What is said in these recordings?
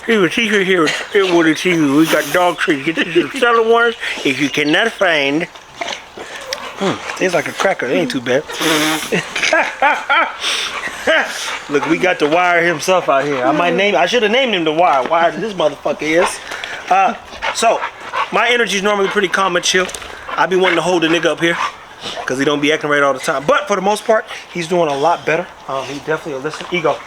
Here's a secret here. Here's what it's you. We got dog treats. Get you some cellar ones if you cannot find. Tastes like a cracker. It ain't too bad. Look, we got the Wire himself out here. I should have named him the Wire. Wire this motherfucker is. So, my energy is normally pretty calm and chill. I be wanting to hold the nigga up here because he don't be acting right all the time. But for the most part, he's doing a lot better. He definitely a listen. Ego.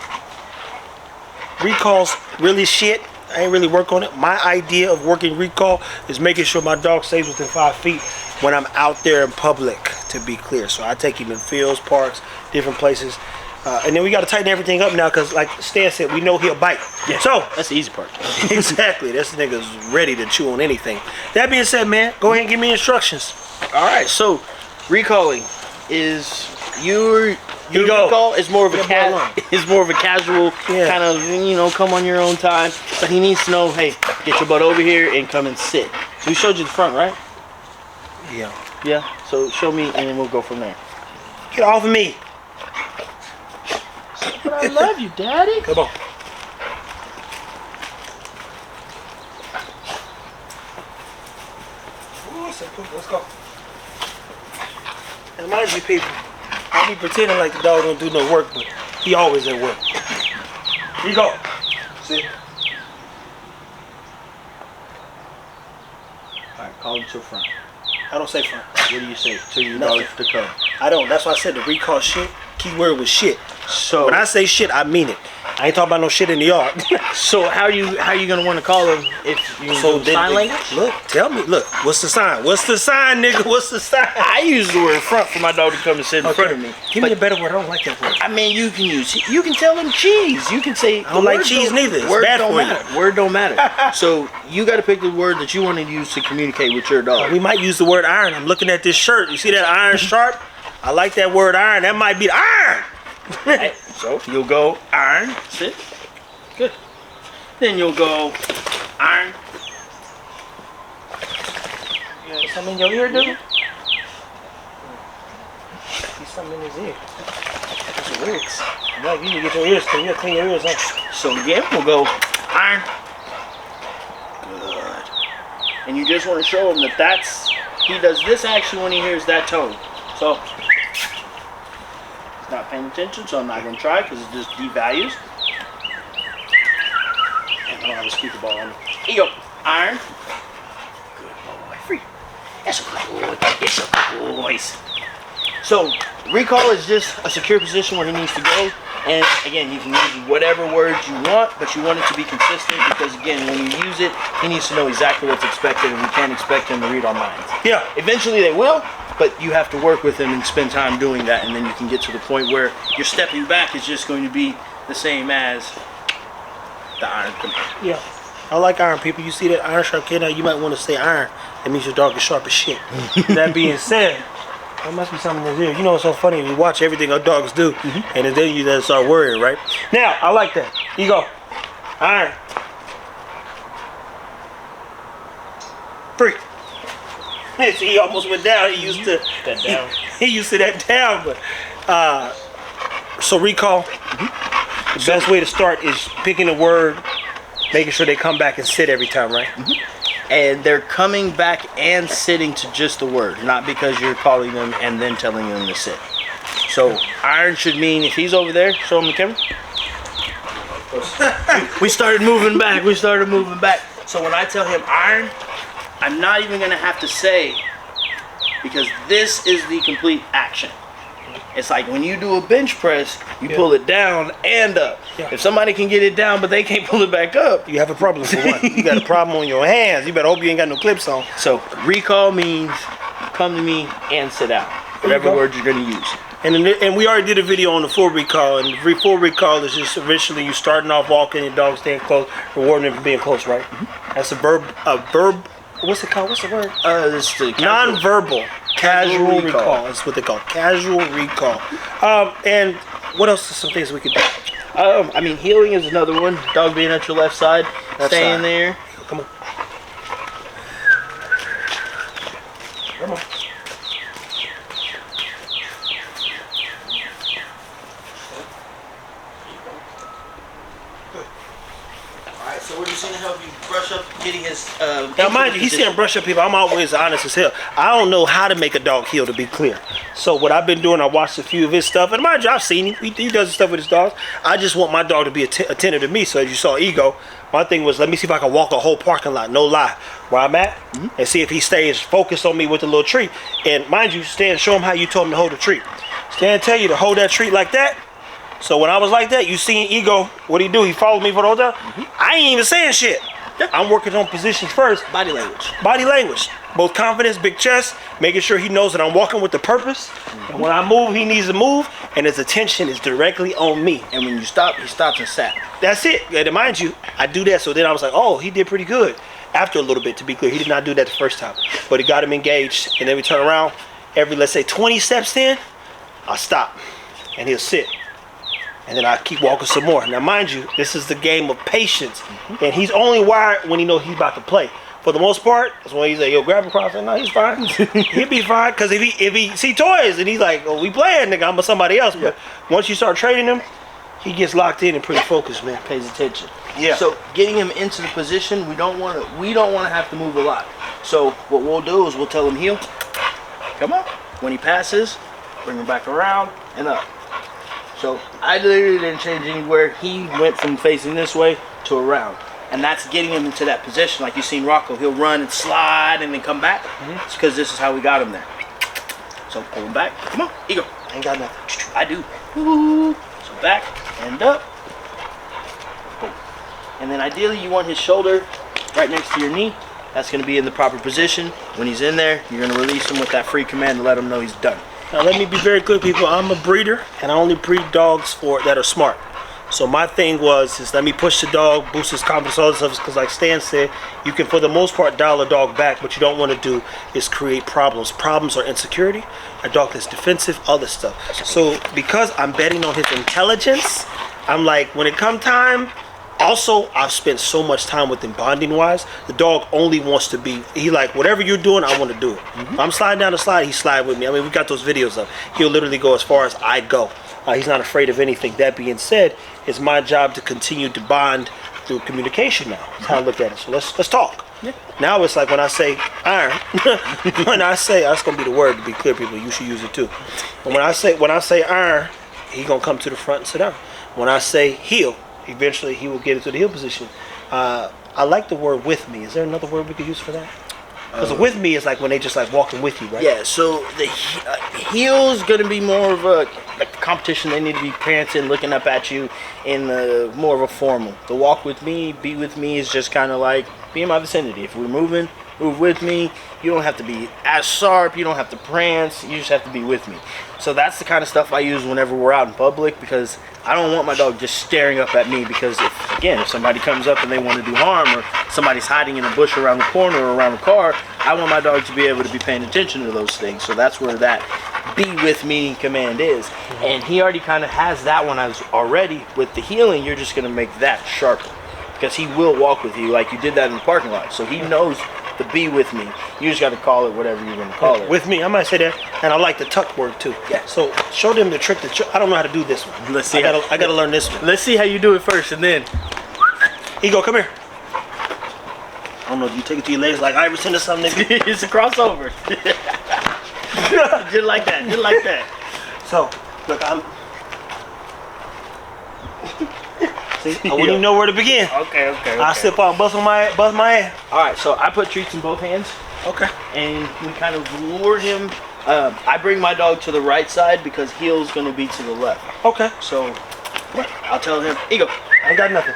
Recall's really shit. I ain't really work on it. My idea of working recall is making sure my dog stays within 5 feet when I'm out there in public, to be clear. So I take him in fields, parks, different places. And then we got to tighten everything up now because, like Stan said, we know he'll bite. Yeah, so that's the easy part. Exactly. This nigga's ready to chew on anything. That being said, man, go ahead and give me instructions. All right. So, recalling is your recall is more of a casual kind of come on your own time. But he needs to know, hey, get your butt over here and come and sit. So we showed you the front, right? Yeah. Yeah. So show me, and then we'll go from there. Get off of me. But I love you, Daddy. Come on. Let's go. And mind you, people, I be pretending like the dog don't do no work, but he always at work. Here you go. Sit. All right, call him to the front. I don't say front. What do you say to your dog to come? I don't. That's why I said the recall shit. Key word was shit. So when I say shit, I mean it. I ain't talking about no shit in the yard. So how you gonna want to call him if you do sign language? Look, tell me. Look, what's the sign? What's the sign, nigga? What's the sign? I use the word front for my dog to come and sit in front of me. Give me a better word. I don't like that word. I mean, you can tell him cheese. You can say I don't like cheese neither. It's bad for you. Word don't matter. So you got to pick the word that you want to use to communicate with your dog. We might use the word iron. I'm looking at this shirt. You see that Ironsharp? I like that word iron. That might be iron. Right. So you'll go iron. Sit. Good. Then you'll go iron. You got something in your ear, dude? There's something in his ear. That's weird. Like, you need to get your ears clean. You gotta clean your ears up. So again, we'll go iron. Good. And you just want to show him that he does this action when he hears that tone. So he's not paying attention, so I'm not gonna try because it just devalues. And I don't have a squeaker ball on me. Here you go. Iron. Good boy. Free. That's a good boy. It's a good boys. So recall is just a secure position where he needs to go. And again, you can use whatever words you want, but you want it to be consistent because again, when you use it, he needs to know exactly what's expected, and we can't expect him to read our minds. Yeah. Eventually they will, but you have to work with him and spend time doing that, and then you can get to the point where your stepping back is just going to be the same as the iron command. Yeah. I like iron, people. You see that Ironsharp K9, you might want to say iron. That means your dog is sharp as shit. That being said, there must be something in his ear. You know what's so funny? We watch everything our dogs do, and then you then start worrying, right? Now, I like that. Here you go. Iron. Free. See, he almost went down. He used to that down. He used to that down, but so recall. The best way to start is picking a word, making sure they come back and sit every time, right? And they're coming back and sitting to just the word, not because you're calling them and then telling them to sit. So iron should mean if he's over there, show him the camera. We started moving back. So when I tell him iron, I'm not even gonna have to say, because this is the complete action. It's like when you do a bench press, you pull it down and up. Yeah. If somebody can get it down, but they can't pull it back up, you have a problem for one. You got a problem on your hands. You better hope you ain't got no clips on. So recall means come to me and sit down. Whatever word you're gonna use. And we already did a video on the full recall. And the full recall is just eventually you starting off walking, your dog staying close, rewarding them for being close, right? That's a verb. What's it called? What's the word? This is the non-verbal. Casual recall. That's what they call casual recall. And what else are some things we could do? I mean, healing is another one. Dog being at your left side, staying there. Come on. Come on. Good. All right, so what do you see to help you brush up getting his? Now, mind you, he's saying brush up people. I'm always honest as hell. I don't know how to make a dog heel, to be clear. So what I've been doing, I watched a few of his stuff, and mind you, I've seen him. He does stuff with his dogs. I just want my dog to be attentive to me. So as you saw Ego, my thing was, let me see if I can walk a whole parking lot, no lie, where I'm at, and see if he stays focused on me with the little treat. And mind you, Stan, show him how you told him to hold the treat. Stan tell you to hold that treat like that. So when I was like that, you seen Ego, what he do? He followed me for the whole time. I ain't even saying shit. I'm working on positions first. Body language. Body language. Both confidence, big chest, making sure he knows that I'm walking with the purpose. And when I move, he needs to move, and his attention is directly on me. And when you stop, he stops and sat. That's it. And mind you, I do that. So then I was like, oh, he did pretty good. After a little bit, to be clear, he did not do that the first time. But he got him engaged, and then we turn around. Every, let's say, 20 steps in, I'll stop, and he'll sit. And then I keep walking some more. Now, mind you, this is the game of patience. And he's only wired when he knows he's about to play. For the most part, that's when he's like, yo, grab him across. No, he's fine. He'll be fine. Because if he see toys and he's like, oh, we playing, nigga, I'm with somebody else. But once you start training him, he gets locked in and pretty focused, man. Pays attention. Yeah. So getting him into the position, we don't want to have to move a lot. So what we'll do is we'll tell him heel. Come on. When he passes, bring him back around and up. So I literally didn't change anywhere. He went from facing this way to around. And that's getting him into that position. Like you seen Rocco, he'll run and slide and then come back. It's because this is how we got him there. So pull him back. Come on, Ego. Ain't got nothing. I do. Woo. So back and up. Boom. And then ideally you want his shoulder right next to your knee. That's going to be in the proper position. When he's in there, you're going to release him with that free command to let him know he's done. Now let me be very clear, people. I'm a breeder, and I only breed dogs that are smart. So my thing is let me push the dog, boost his confidence, all this stuff. Because like Stan said, you can for the most part dial a dog back. What you don't want to do is create problems. Problems are insecurity, a dog that's defensive, other stuff. So because I'm betting on his intelligence, I'm like, when it come time. Also, I've spent so much time with him bonding wise. The dog only wants to be, he like, whatever you're doing, I want to do it. If I'm sliding down the slide, he slide with me. I mean, we got those videos up. He'll literally go as far as I go. He's not afraid of anything. That being said, it's my job to continue to bond through communication now. That's how I look at it. So let's talk. Yeah. Now it's like when I say iron, when I say, that's going to be the word to be clear, people. You should use it too. But when I say iron, he going to come to the front and sit down. When I say heel, eventually he will get into the heel position. I like the word with me. Is there another word we could use for that? Because with me is like when they just like walking with you, right? Yeah, so the heel's going to be more of a like competition. They need to be prancing, looking up at you in more of a formal. The walk with me, be with me is just kind of like be in my vicinity. If we're moving, move with me. You don't have to be as sharp. You don't have to prance. You just have to be with me. So that's the kind of stuff I use whenever we're out in public because I don't want my dog just staring up at me because if somebody comes up and they want to do harm or somebody's hiding in a bush around the corner or around the car, I want my dog to be able to be paying attention to those things. So that's where that be with me command is. And he already kind of has that one as already. With the healing, you're just going to make that sharper because he will walk with you like you did that in the parking lot. So he knows to be with me. You just got to call it whatever you're going to call it. With me, I might say that. And I like the tuck word too. Yeah. So show them the trick. I don't know how to do this one. Let's see. I gotta learn this one. Let's see how you do it first, and then. Ego, come here. I don't know if you take it to your legs like Iverson or something. It's a crossover. Just like that. Just like that. So, look, See, I wouldn't even know where to begin. Okay. I slip out, bust my ass. All right, so I put treats in both hands. Okay. And we kind of lure him. I bring my dog to the right side because heel's going to be to the left. Okay. So I'll tell him, Ego. I ain't got nothing.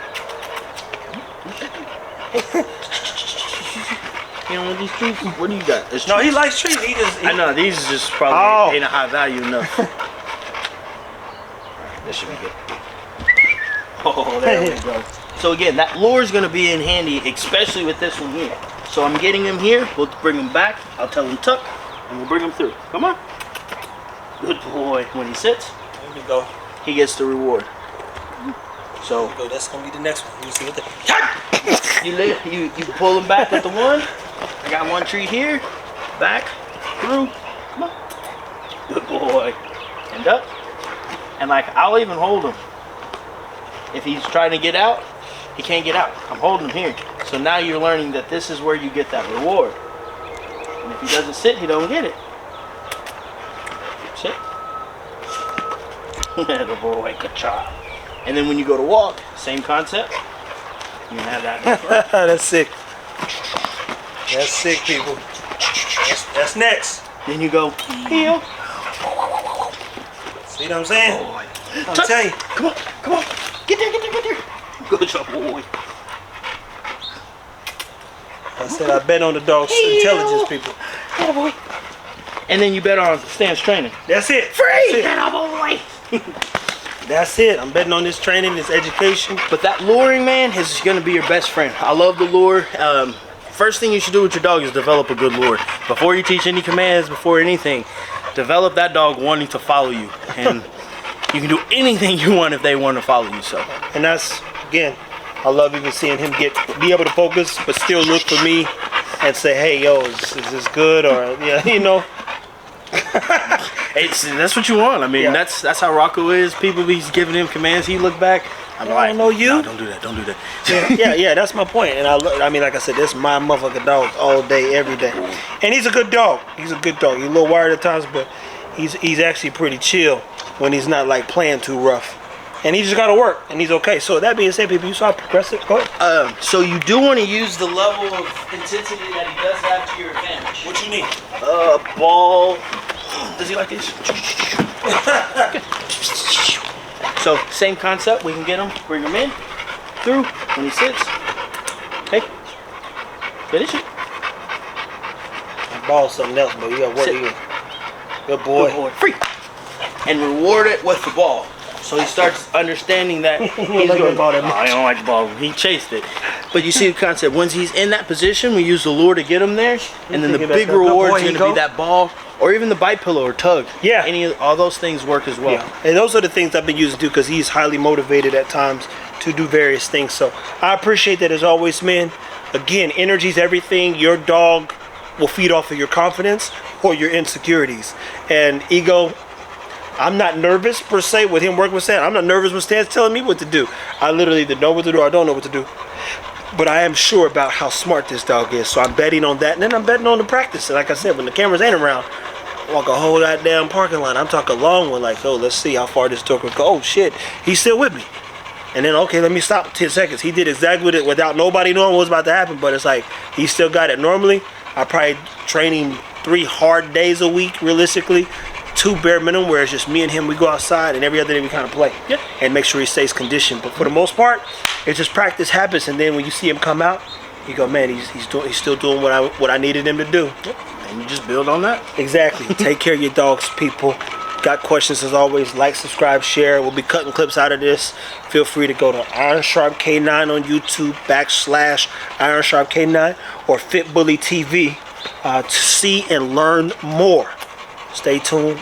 You know, with these treats, what do you got? There's No, treats. he likes treats. I know, these is just probably ain't a high value enough. This should be good. Oh, there we go. So again, that lure is going to be in handy, especially with this one here. So I'm getting him here. We'll bring him back. I'll tell him tuck, and we'll bring him through. Come on. Good boy. When he sits, There we go. he gets the reward. So There we go. That's gonna be the next one. You see what the you pull him back with the one. I got one treat here. Back, through. Come on. Good boy. And up. And like I'll even hold him. If he's trying to get out, He can't get out. I'm holding him here. So now you're learning that this is where you get that reward. And if he doesn't sit, he don't get it. Sit. Little boy, good job. And then when you go to walk, same concept. You can have that. That's sick. That's sick, people. That's next. Then you go heel. See what I'm saying? Boy. I'm telling you. Come on, come on. Get there, get there, get there. Good job, boy. I said I bet on the dog's intelligence, people. Atta boy. And then you bet on Stan's training. That's it. Free! That's Boy. it. That's it. I'm betting on this training, this education. But that luring, man, is going to be your best friend. I love the lure. First thing you should do with your dog is develop a good lure. Before you teach any commands, before anything, develop that dog wanting to follow you. And you can do anything you want if they want to follow you. So. And that's, again, I love even seeing him be able to focus, but still look for me and say, hey, yo, is this good? Or, yeah, you know. That's what you want. I mean, Yeah. that's how Rocco is. People be giving him commands. He look back. I'm I like, don't know you. No, don't do that. Don't do that. yeah, that's my point. And I mean, like I said, this is my motherfucking dog all day, every day. And he's a good dog. He's a good dog. He's a little wired at times, but he's actually pretty chill when he's not like playing too rough. And he just got to work, and he's okay. So that being said, people, you saw progressive. Go ahead. So you do want to use the level of intensity that he does have to your advantage. What you need? Ball. Does he like this? So same concept. We can get him, bring him in, through when he sits. Hey, finish it. Ball something else, but you got to work Sit. again. Good boy. Good boy. Free. And reward it with the ball. So he starts understanding that he's like going, the ball that oh, I don't like the ball. He chased it. But you see the concept. Once he's in that position, we use the lure to get him there. And then the big reward is going to be that ball or even the bite pillow or tug. Yeah. All those things work as well. Yeah. And those are the things I've been using too, because he's highly motivated at times to do various things. So I appreciate that as always, man. Again, energy's everything. Your dog will feed off of your confidence or your insecurities. And ego, I'm not nervous per se with him working with Stan. I'm not nervous when Stan's telling me what to do. I literally either know what to do or I don't know what to do. But I am sure about how smart this dog is. So I'm betting on that. And then I'm betting on the practice. And like I said, when the cameras ain't around, I walk a whole goddamn parking lot. I'm talking a long one, like, oh, let's see how far this dog can go. Oh, shit, he's still with me. And then, okay, let me stop 10 seconds. He did exactly what without nobody knowing what was about to happen. But it's like, he still got it. Normally, I probably train him 3 hard days a week, realistically. 2 bare minimum, where it's just me and him. We go outside, and every other day we kind of play and make sure he stays conditioned. But for the most part, it's just practice habits. And then when you see him come out, you go, man, he's still doing what I needed him to do. And you just build on that. Exactly. Take care of your dogs, people. Got questions as always, like, subscribe, share. We'll be cutting clips out of this. Feel free to go to Ironsharp K9 on YouTube /Ironsharp K9 or Fit Bully TV to see and learn more. Stay tuned.